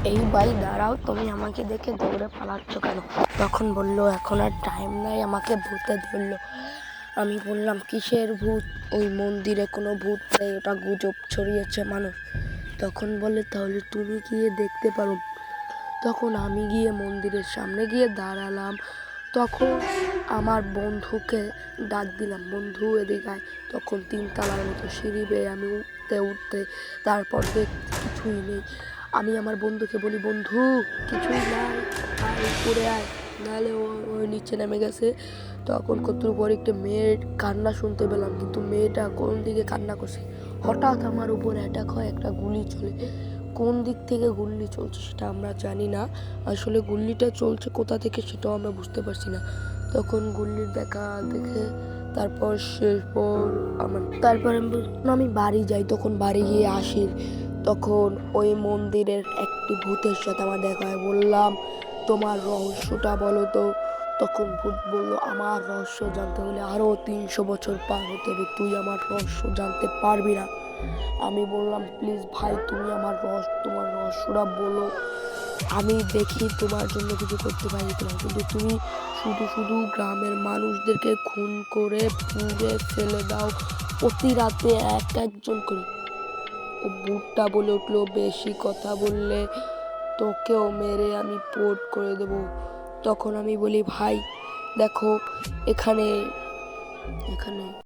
এই ভাই দাঁড়াও, তুমি আমাকে দেখে দৌড়ে পালাচ্ছ কেন? তখন বললো এখন আর টাইম নাই, আমাকে ভূতে ধরলো। আমি বললাম কিসের ভূত? ওই মন্দিরে কোনো ভূত নেই, ওটা গুজব ছড়িয়েছে মানুষ। তখন বলে তাহলে তুমি গিয়ে দেখতে পারো। তখন আমি গিয়ে মন্দিরের সামনে গিয়ে দাঁড়ালাম। তখন আমার বন্ধুকে ডাক দিলাম, বন্ধু এদিকে আয়। তখন 3 তলার মতো সিঁড়ি বেয়ে আমি উঠতে উঠতে তারপর দেখতে কিছুই নেই। আমি আমার বন্ধুকে বলি, বন্ধু কিছুই নাই, আয় উপরে আয়, নাহলে ও নিচে নেমে গেছে। তখন কতটুকু পরে একটা মেয়ের কান্না শুনতে পেলাম, কিন্তু মেয়েটা কোন দিকে কান্না করছে। হঠাৎ আমার উপর অ্যাটাক হয়, একটা গুলি চলে। কোন দিক থেকে গুল্লি চলছে সেটা আমরা জানি না, আসলে গুল্লিটা চলছে কোথা থেকে সেটাও আমরা বুঝতে পারছি না। তখন গুল্লির দেখা দেখে তারপর আমি বাড়ি যাই। তখন বাড়ি গিয়ে আসি, তখন ওই মন্দিরের একটি ভূতের সাথে আমার দেখা হয়। বললাম তোমার রহস্যটা বলো তো। তখন ভূত বলল আমার রহস্য জানতে হলে আরো 300 বছর পার হতে হবে, তুই আমার রহস্য জানতে পারবি না। আমি বললাম প্লিজ ভাই, তুমি তোমার রহস্যটা বলো, আমি দেখি তোমার জন্য কিছু করতে পারি কিনা। কিন্তু তুমি শুধু শুধু গ্রামের মানুষদেরকে খুন করে পুড়ে ফেলে দাও প্রতি রাতে একজন করে। ও ভূতটা বলে উঠলো বেশি কথা বললে তোকেও মেরে আমি পোর্ট করে দেব। তখন আমি বলি ভাই দেখো, এখানে এখানে